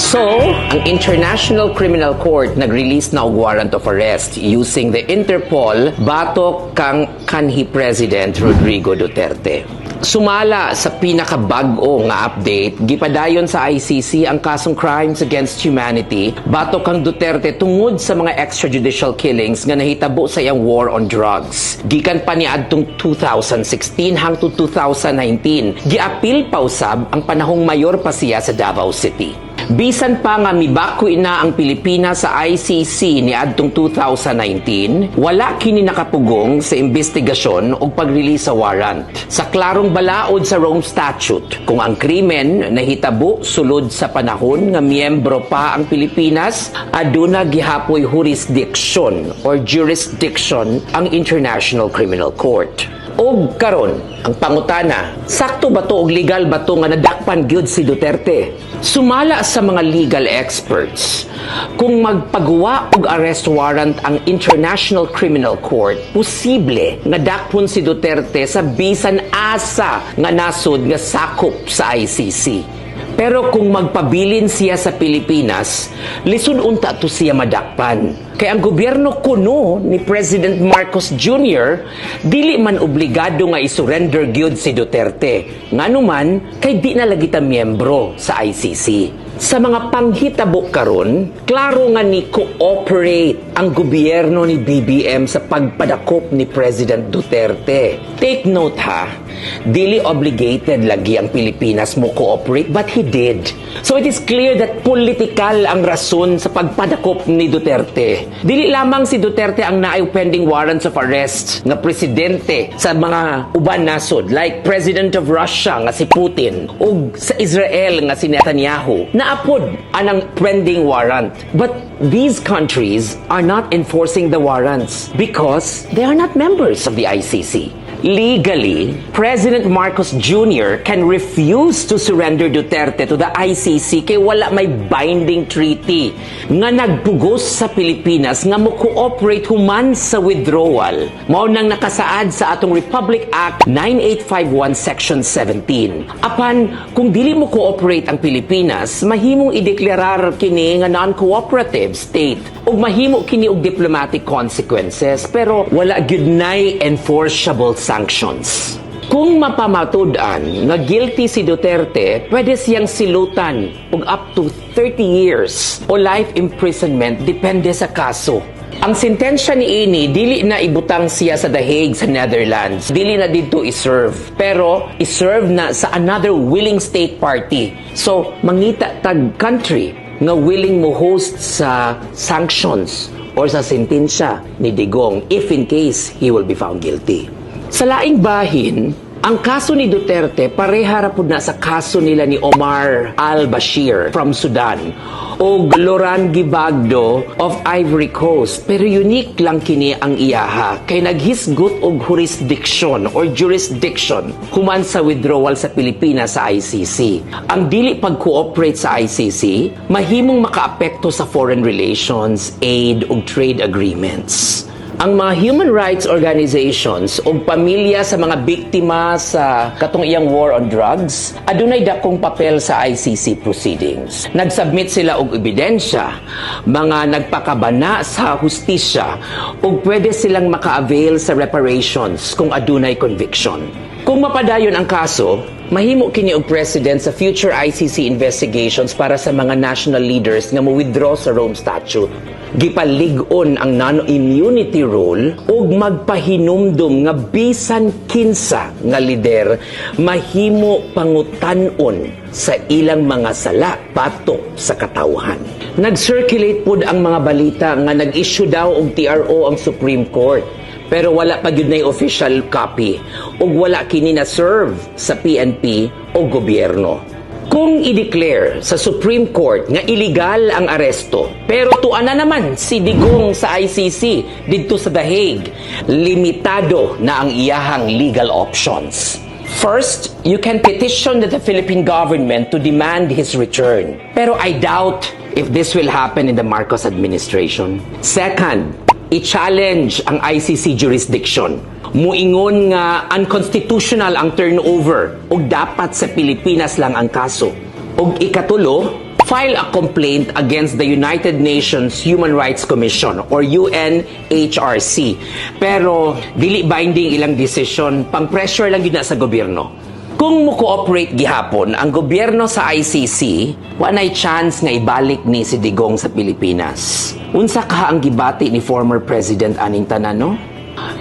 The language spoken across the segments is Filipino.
So, ang International Criminal Court nag-release na og warrant of arrest using the Interpol batok kang kanhi President Rodrigo Duterte. Sumala sa pinakabag-o nga update, gipadayon sa ICC ang kasong crimes against humanity batok kang Duterte tungod sa mga extrajudicial killings nga nahitabo sa iyang war on drugs. Gikan pa niadtong 2016 hangtod 2019, giapil pa usab ang panahong mayor pa siya sa Davao City. Bisan pa nga mibako na ang Pilipinas sa ICC ni adtong 2019, wala kini nakapugong sa investigasyon o pag-release sa warrant. Sa klarong balaod sa Rome Statute, kung ang krimen nahitabo sulod sa panahon nga miyembro pa ang Pilipinas, aduna gihapoy jurisdiction or jurisdiction ang International Criminal Court. Og karon, ang pangutana, sakto ba to og legal ba to nga nadakpan gyud si Duterte? Sumala sa mga legal experts, kung magpagawa og arrest warrant ang International Criminal Court, posible nga dakpon si Duterte sa bisan asa nga nasod nga sakop sa ICC. Pero kung magpabilin siya sa Pilipinas, lisod unta to siya madakpan. Kaya ang gobyerno kuno ni President Marcos Jr. dili man obligado nga isurrender gyud si Duterte. Nganuman kay di na lagi ta miyembro sa ICC. Sa mga panghitabo karon, klaro nga ni cooperate ang gobyerno ni BBM sa pagpadakop ni President Duterte. Take note ha, dili obligated lagi ang Pilipinas mo cooperate but he did. So it is clear that political ang rason sa pagpadakop ni Duterte. Dili lamang si Duterte ang naay pending warrants of arrest nga presidente sa mga uban nasod like President of Russia nga si Putin o sa Israel nga si Netanyahu naapod anang pending warrant. But these countries are not enforcing the warrants because they are not members of the ICC. Legally, President Marcos Jr. can refuse to surrender Duterte to the ICC kay wala may binding treaty nga nagpugos sa Pilipinas nga mo-cooperate human sa withdrawal. Mao nang nakasaad sa atong Republic Act 9851 Section 17. Apan, kung dili mo cooperate ang Pilipinas, mahimong ideklarar kini nga non-cooperative state ug mahimo kini og diplomatic consequences pero wala gyud nay enforceable sanctions. Kung mapamatud-an nga guilty si Duterte, pwede siyang silutan og up to 30 years o life imprisonment depende sa kaso. Ang sentensya ni ini dili na ibutang siya sa The Hague sa Netherlands. Dili na dito iserve, pero iserve na sa another willing state party. So, mangita tag country nga willing mo host sa sanctions or sa sentensya ni Digong if in case he will be found guilty. Sa laing bahin, ang kaso ni Duterte pareha ra pud na sa kaso nila ni Omar al-Bashir from Sudan o Laurent Gbagbo of Ivory Coast. Pero unique lang kini ang iyaha kay naghisgot og jurisdiction or jurisdiction human sa withdrawal sa Pilipinas sa ICC. Ang dili pag-cooperate sa ICC mahimong makaapekto sa foreign relations, aid ug trade agreements. Ang mga human rights organizations o pamilya sa mga biktima sa katong iyang war on drugs, adunay dakong papel sa ICC proceedings. Nagsubmit sila og ebidensya, mga nagpakabana sa hustisya, ug pwede silang maka-avail sa reparations kung adunay conviction. Kung mapadayon ang kaso, mahimo kini og president sa future ICC investigations para sa mga national leaders nga mo-withdraw sa Rome Statute. Gipalig-on ang non-immunity rule ug magpahinumdum nga bisan kinsa nga lider mahimo pangutan-on sa ilang mga sala patok sa katawhan. Nag-circulate pud ang mga balita nga nag-issue daw og TRO ang Supreme Court. Pero wala pa gyud nay official copy ug wala kini na serve sa PNP o gobyerno. Kung i-declare sa Supreme Court nga illegal ang aresto, pero tuan na naman si Digong sa ICC didto sa The Hague, limitado na ang iyahang legal options. First, you can petition the Philippine government to demand his return. Pero I doubt if this will happen in the Marcos administration. Second, i-challenge ang ICC jurisdiction. Muingon nga unconstitutional ang turnover ug dapat sa Pilipinas lang ang kaso. Ug ikatulo, file a complaint against the United Nations Human Rights Commission or UNHRC. Pero dili binding ilang desisyon, pang pressure lang yun na sa gobyerno. Kung mo-cooperate gihapon ang gobyerno sa ICC, wanay chance nga ibalik ni si Digong sa Pilipinas. Unsa ka ang gibati ni former President aning tanan, no?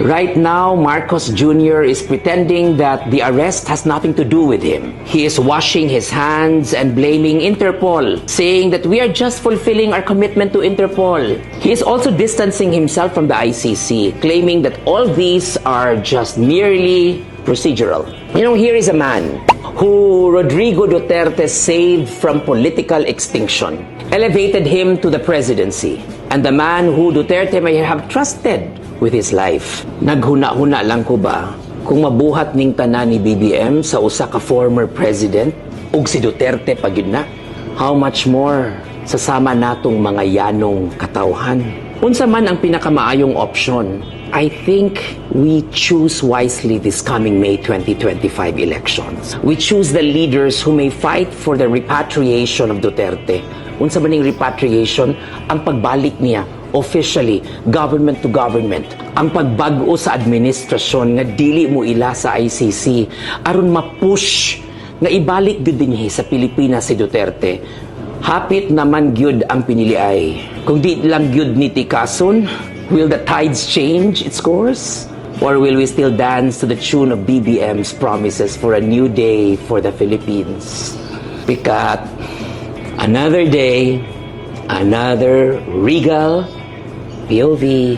Right now, Marcos Jr. is pretending that the arrest has nothing to do with him. He is washing his hands and blaming Interpol, saying that we are just fulfilling our commitment to Interpol. He is also distancing himself from the ICC, claiming that all these are just merely procedural. You know, here is a man who Rodrigo Duterte saved from political extinction, elevated him to the presidency, and the man who Duterte may have trusted with his life. Naghuna-huna lang ko ba kung mabuhat ning tanan ni BBM sa usa ka former president ug si Duterte pag yun na? How much more sasama natong mga yanong katawhan? Unsa man ang pinakamaayong option? I think we choose wisely this coming May 2025 elections. We choose the leaders who may fight for the repatriation of Duterte. Unsa man ning repatriation? Ang pagbalik niya officially, government to government. Ang pagbag-o sa administrasyon nga dili mo ila sa ICC aron ma-push nga ibalik gyud dinhi sa Pilipinas si Duterte. Hapit naman gyud ang piniliay. Kung di lang gyud ni tikason, will the tides change its course? Or will we still dance to the tune of BBM's promises for a new day for the Philippines? Pikat, another day, another regal POV.